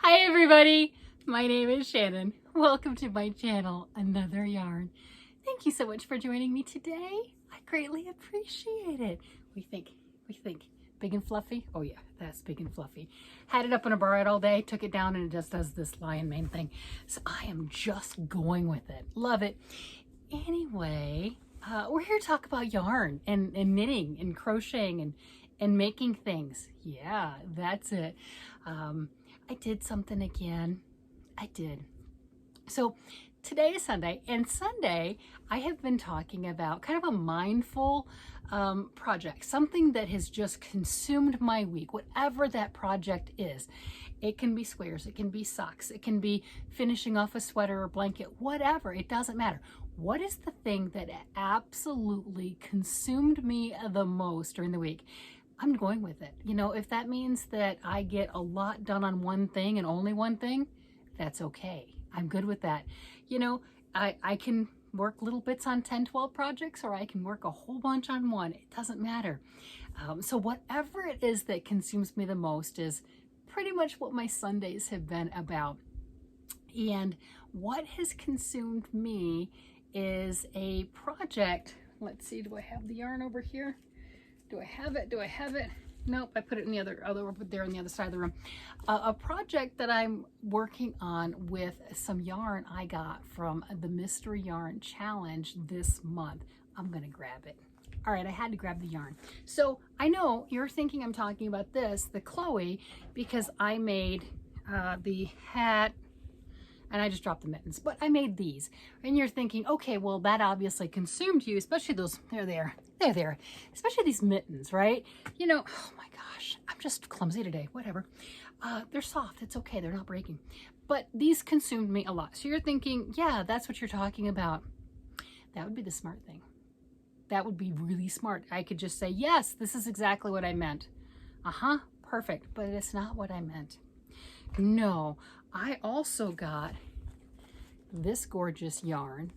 Hi everybody, my name is Shannon. Welcome to my channel, Another Yarn. Thank you so much for joining me today. I greatly appreciate it. We think big and fluffy? Oh yeah, that's big and fluffy. Had it up in a barrette all day, took it down and it just does this lion mane thing. So I am just going with it. Love it. Anyway, we're here to talk about yarn and knitting and crocheting and making things. Yeah, that's it. I did something again. I did. So today is Sunday, and Sunday I have been talking about kind of a mindful project, something that has just consumed my week, whatever that project is. It can be squares, it can be socks, it can be finishing off a sweater or blanket, whatever, it doesn't matter. What is the thing that absolutely consumed me the most during the week? I'm going with it. You know, if that means that I get a lot done on one thing and only one thing, that's okay. I'm good with that. You know, I can work little bits on 10, 12 projects, or I can work a whole bunch on one. It doesn't matter. So whatever it is that consumes me the most is pretty much what my Sundays have been about. And what has consumed me is a project. Let's see, do I have the yarn over here? Do I have it? Do I have it? Nope, I put it in the other over there on the other side of the room. A project that I'm working on with some yarn I got from the Mystery Yarn Challenge this month. I'm gonna grab it. All right, I had to grab the yarn. So I know you're thinking I'm talking about this, the Chloe, because I made the hat, and I just dropped the mittens, but I made these. And you're thinking, okay, well, that obviously consumed you, especially those, they're there, especially these mittens, right? You know, oh my gosh, I'm just clumsy today, whatever. They're soft, it's okay, they're not breaking. But these consumed me a lot. So you're thinking, yeah, that's what you're talking about. That would be the smart thing. That would be really smart. I could just say, yes, this is exactly what I meant. Perfect, but it's not what I meant. No, I also got this gorgeous yarn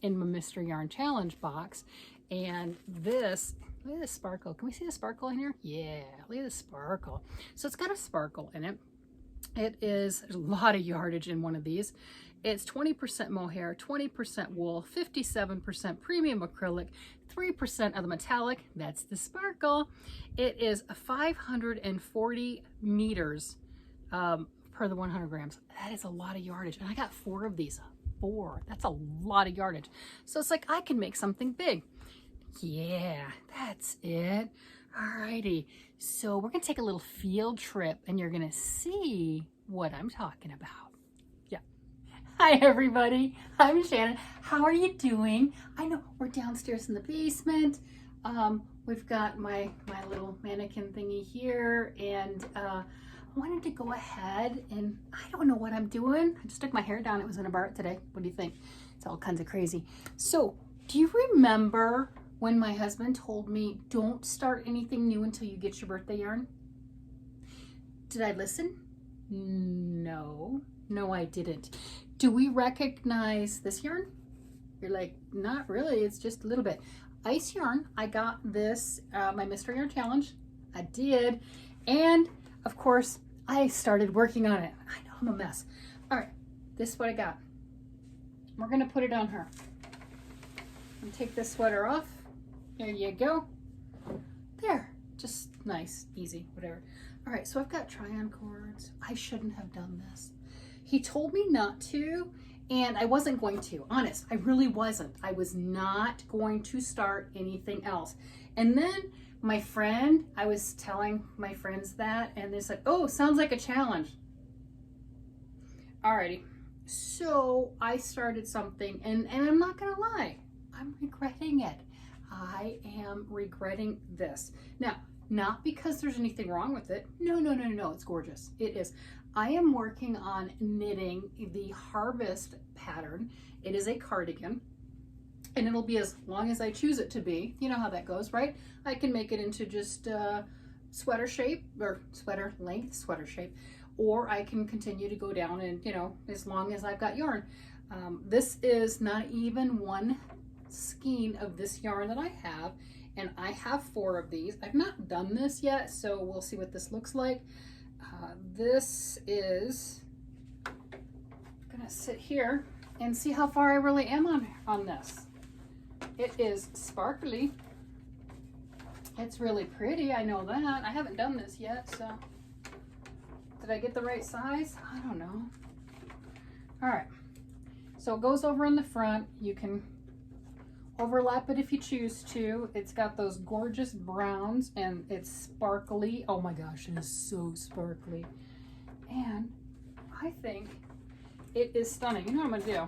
in my Mystery Yarn Challenge box, and this, look at this sparkle. Can we see the sparkle in here? Yeah, look at the sparkle. So it's got a sparkle in it. There's a lot of yardage in one of these. It's 20% mohair, 20% wool, 57% premium acrylic, 3% of the metallic, that's the sparkle. It is 540 meters per the 100 grams. That is a lot of yardage. And I got 4 of these. 4. That's a lot of yardage. So it's like I can make something big. Yeah, that's it. Alrighty. So we're going to take a little field trip and you're going to see what I'm talking about. Yeah. Hi, everybody. I'm Shannon. How are you doing? I know we're downstairs in the basement. We've got my little mannequin thingy here, and I wanted to go ahead, and I don't know what I'm doing. I just took my hair down. It was in a barrette today. What do you think? It's all kinds of crazy. So do you remember when my husband told me, don't start anything new until you get your birthday yarn? Did I listen? No, I didn't. Do we recognize this yarn? You're like, not really, it's just a little bit. Ice yarn, I got this, my Mystery Yarn Challenge. I did. And of course, I started working on it. I know I'm a mess. All right, this is what I got. We're gonna put it on her. And take this sweater off. There you go. There, just nice, easy, whatever. All right, so I've got try-on cords. I shouldn't have done this. He told me not to, and I wasn't going to. Honest, I really wasn't. I was not going to start anything else. And then my friend, I was telling my friends that, and they said, oh, sounds like a challenge. Alrighty, so I started something, and I'm not gonna lie, I'm regretting it. I am regretting this. Now, not because there's anything wrong with it. No, it's gorgeous. It is. I am working on knitting the Harvest pattern. It is a cardigan, and it'll be as long as I choose it to be. You know how that goes, right? I can make it into just sweater shape, or sweater length, sweater shape, or I can continue to go down and, you know, as long as I've got yarn. This is not even one skein of this yarn that I have, and I have 4 of these. I've not done this yet, so we'll see what this looks like. This is gonna sit here and see how far I really am on this. It is sparkly. It's really pretty, I know that. I haven't done this yet, so. Did I get the right size? I don't know. All right, so it goes over in the front. You can overlap it if you choose to. It's got those gorgeous browns and it's sparkly. Oh my gosh, it is so sparkly. And I think it is stunning. You know what I'm gonna do?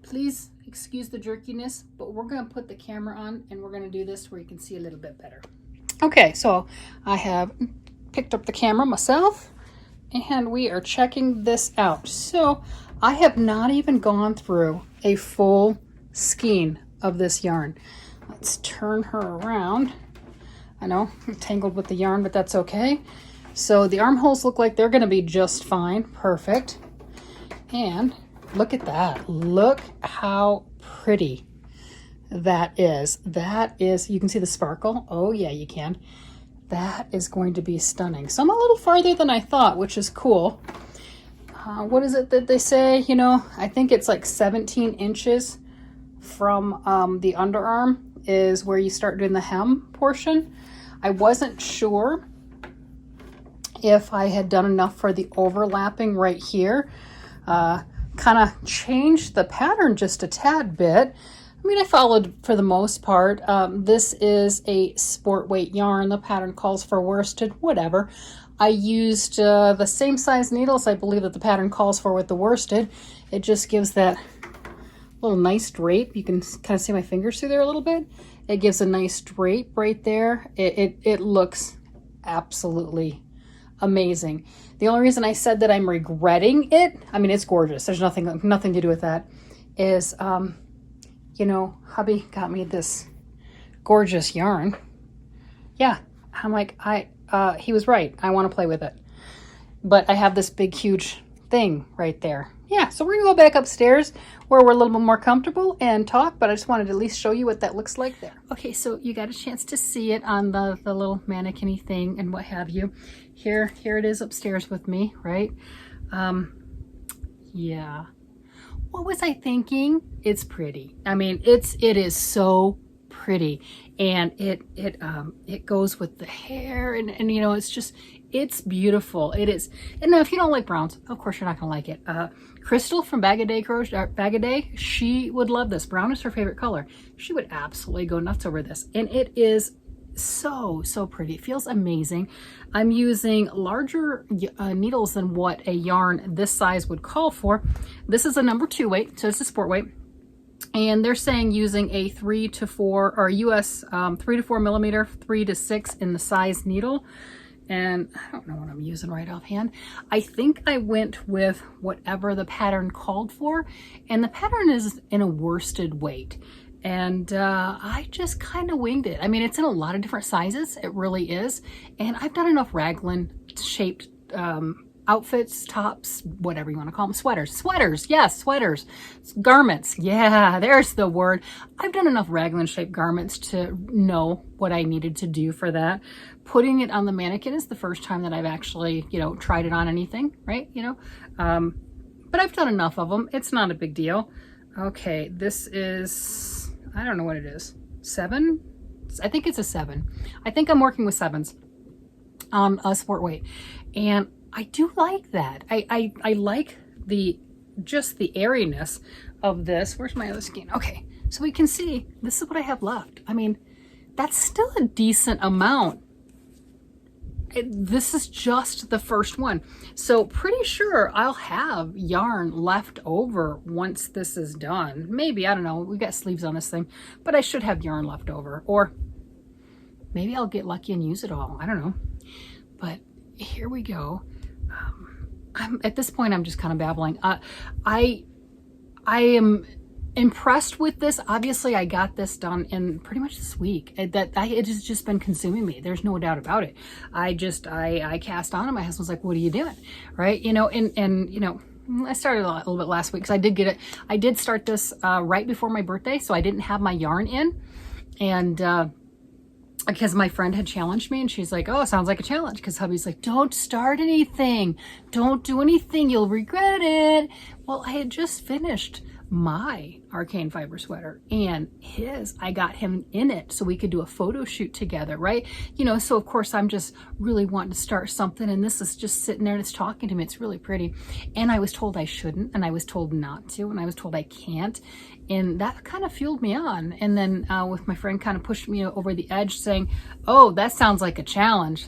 Please excuse the jerkiness, but we're gonna put the camera on and we're gonna do this where you can see a little bit better. Okay, so I have picked up the camera myself and we are checking this out. So I have not even gone through a full skein of this yarn. Let's turn her around. I know I'm tangled with the yarn, but that's okay. So the armholes look like they're gonna be just fine. Perfect. And look at that. Look how pretty that is. That is, you can see the sparkle. Oh yeah, you can. That is going to be stunning. So I'm a little farther than I thought, which is cool. What is it that they say? You know, I think it's like 17 inches from the underarm is where you start doing the hem portion. I wasn't sure if I had done enough for the overlapping right here. Kind of changed the pattern just a tad bit. I mean, I followed for the most part. This is a sport weight yarn. The pattern calls for worsted, whatever. I used the same size needles I believe that the pattern calls for with the worsted. It just gives that little nice drape. You can kind of see my fingers through there a little bit. It gives a nice drape right there. It looks absolutely amazing. The only reason I said that I'm regretting it, I mean, it's gorgeous. There's nothing to do with that, is you know, hubby got me this gorgeous yarn. Yeah, I'm like, he was right. I want to play with it. But I have this big, huge thing right there. Yeah, so we're gonna go back upstairs where we're a little bit more comfortable and talk, but I just wanted to at least show you what that looks like there. Okay, so you got a chance to see it on the little mannequin-y thing and what have you. Here it is upstairs with me, right? Yeah. What was I thinking? It's pretty. I mean, it is so pretty, and it goes with the hair, and you know, it's beautiful. It is. And now, if you don't like browns, of course you're not gonna like it. Crystal from Bag a Day, she would love this. Brown is her favorite color. She would absolutely go nuts over this, and it is so pretty. It feels amazing. I'm using larger needles than what a yarn this size would call for. This is a number 2 weight, so it's a sport weight, and they're saying using a 3 to 4 or US 3 to 4 millimeter, 3 to 6 in the size needle. And I don't know what I'm using right offhand. I think I went with whatever the pattern called for, and the pattern is in a worsted weight. And I just kind of winged it. I mean, it's in a lot of different sizes. It really is. And I've done enough raglan shaped outfits, tops, whatever you want to call them. Sweaters. Yes, sweaters. Garments. Yeah, there's the word. I've done enough raglan shaped garments to know what I needed to do for that. Putting it on the mannequin is the first time that I've actually, you know, tried it on anything, right? You know, but I've done enough of them. It's not a big deal. Okay, this is, I don't know what it is. 7? I think it's a 7. I think I'm working with 7s on a sport weight. And I do like that. I like just the airiness of this. Where's my other skein? Okay, so we can see this is what I have left. I mean, that's still a decent amount. This is just the first one. So pretty sure I'll have yarn left over once this is done. Maybe, I don't know, we got sleeves on this thing, but I should have yarn left over. Or maybe I'll get lucky and use it all. I don't know. But here we go. At this point, I'm just kind of babbling. I am impressed with this. Obviously, I got this done in pretty much this week. It has just been consuming me. There's no doubt about it. I cast on, and my husband's like, "What are you doing?" Right? You know, and you know, I started a little bit last week because I did get it. I did start this right before my birthday, so I didn't have my yarn in, and because my friend had challenged me and she's like, oh, sounds like a challenge. Because hubby's like, don't start anything. Don't do anything. You'll regret it. Well, I had just finished my arcane fiber sweater and his, I got him in it so we could do a photo shoot together, right? You know, so of course I'm just really wanting to start something, and this is just sitting there and it's talking to me. It's really pretty. And I was told I shouldn't, and I was told not to, and I was told I can't. And that kind of fueled me on. And then with my friend kind of pushed me over the edge saying, oh, that sounds like a challenge.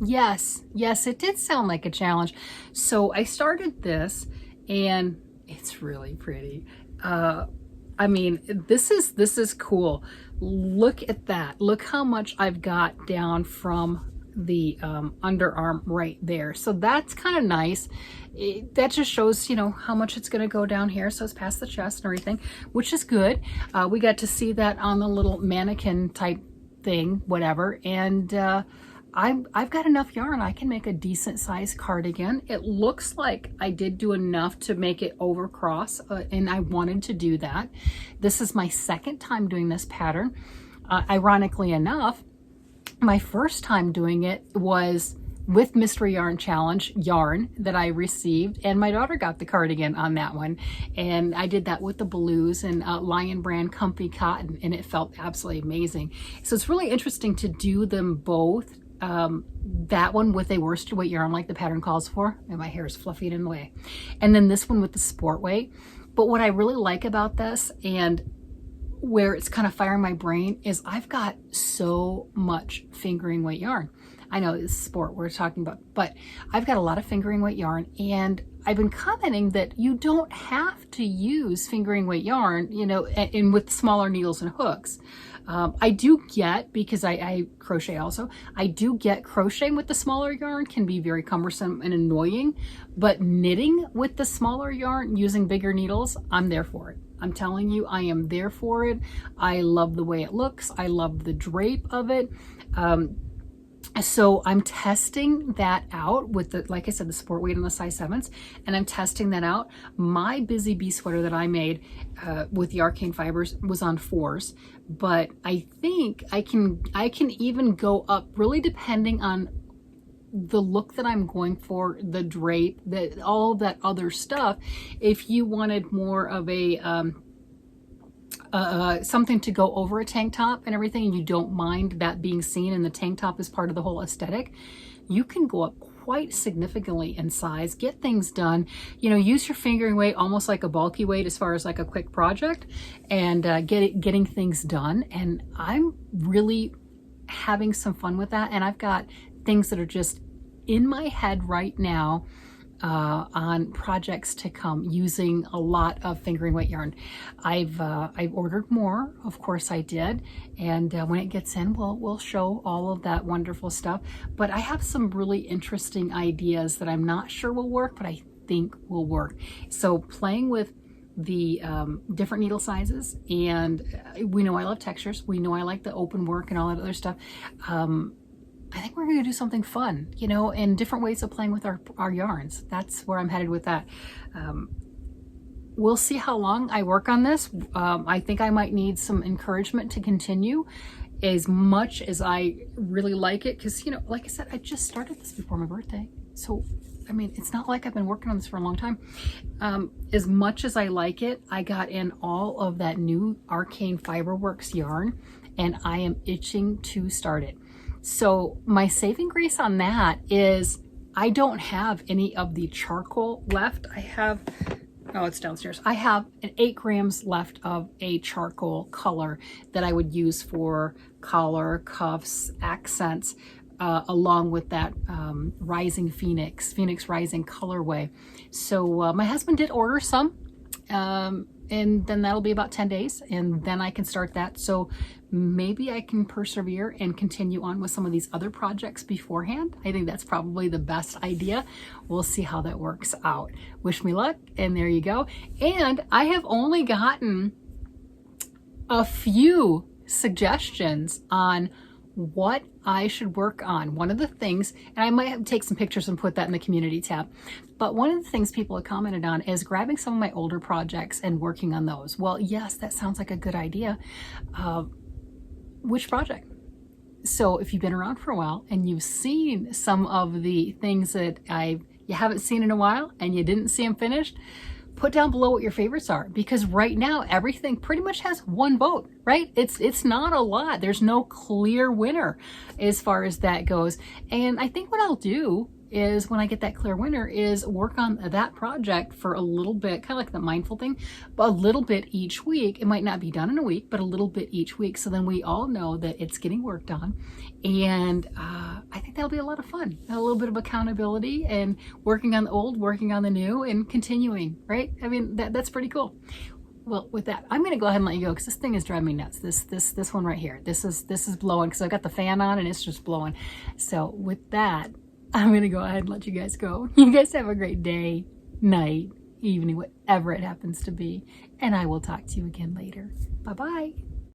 Yes, it did sound like a challenge. So I started this, and it's really pretty. I mean, this is cool. Look at that. Look how much I've got down from the underarm right there. So that's kind of nice. That just shows, you know, how much it's going to go down here. So it's past the chest and everything, which is good. We got to see that on the little mannequin type thing, whatever. And I've got enough yarn. I can make a decent sized cardigan. It looks like I did do enough to make it over cross, and I wanted to do that. This is my second time doing this pattern. Ironically enough, my first time doing it was with Mystery Yarn Challenge yarn that I received, and my daughter got the cardigan on that one. And I did that with the blues and Lion Brand Comfy Cotton, and it felt absolutely amazing. So it's really interesting to do them both. That one with a worsted weight yarn like the pattern calls for, and my hair is fluffy in the way, and then this one with the sport weight. But what I really like about this, and where it's kind of firing my brain, is I've got so much fingering weight yarn. I know it's sport we're talking about, but I've got a lot of fingering weight yarn, and I've been commenting that you don't have to use fingering weight yarn, you know, and with smaller needles and hooks. I do get, because I crochet also, I do get crocheting with the smaller yarn can be very cumbersome and annoying, but knitting with the smaller yarn using bigger needles, I'm there for it. I'm telling you, I am there for it. I love the way it looks. I love the drape of it. So I'm testing that out with the, like I said, the sport weight and the size 7s, and I'm testing that out. My Busy Bee sweater that I made with the arcane fibers was on 4s, but I think I can even go up, really depending on the look that I'm going for, the drape, that all that other stuff. If you wanted more of a something to go over a tank top and everything, and you don't mind that being seen, and the tank top is part of the whole aesthetic, you can go up quite significantly in size, get things done, you know, use your fingering weight almost like a bulky weight as far as like a quick project, and getting things done. And I'm really having some fun with that, and I've got things that are just in my head right now on projects to come using a lot of fingering weight yarn. I've ordered more, of course I did, and when it gets in, we'll show all of that wonderful stuff. But I have some really interesting ideas that I'm not sure will work, but I think will work. So playing with the different needle sizes, and we know I love textures, we know I like the open work and all that other stuff. I think we're going to do something fun, you know, and different ways of playing with our yarns. That's where I'm headed with that. We'll see how long I work on this. I think I might need some encouragement to continue, as much as I really like it. Because, you know, like I said, I just started this before my birthday. So, I mean, it's not like I've been working on this for a long time. As much as I like it, I got in all of that new Arcane Fiberworks yarn, and I am itching to start it. So my saving grace on that is I don't have any of the charcoal left. I have, oh, it's downstairs. I have 8 grams left of a charcoal color that I would use for collar, cuffs, accents, along with that Rising Phoenix Rising colorway. So my husband did order some, and then that'll be about 10 days, and then I can start that. So maybe I can persevere and continue on with some of these other projects beforehand. I think that's probably the best idea. We'll see how that works out. Wish me luck, and there you go. And I have only gotten a few suggestions on what I should work on. One of the things, and I might have to take some pictures and put that in the community tab, but one of the things people have commented on is grabbing some of my older projects and working on those. Well, yes, that sounds like a good idea. which project. So if you've been around for a while and you've seen some of the things that you haven't seen in a while and you didn't see them finished, put down below what your favorites are, because right now everything pretty much has one vote, right? It's not a lot. There's no clear winner as far as that goes. And I think what I'll do is, when I get that clear winner, is work on that project for a little bit, kind of like the mindful thing, but a little bit each week. It might not be done in a week, but a little bit each week. So then we all know that it's getting worked on. And I think that'll be a lot of fun. A little bit of accountability and working on the old, working on the new, and continuing, right? I mean, that's pretty cool. Well, with that, I'm going to go ahead and let you go because this thing is driving me nuts. This one right here. This is blowing because I've got the fan on and it's just blowing. So with that, I'm going to go ahead and let you guys go. You guys have a great day, night, evening, whatever it happens to be. And I will talk to you again later. Bye-bye.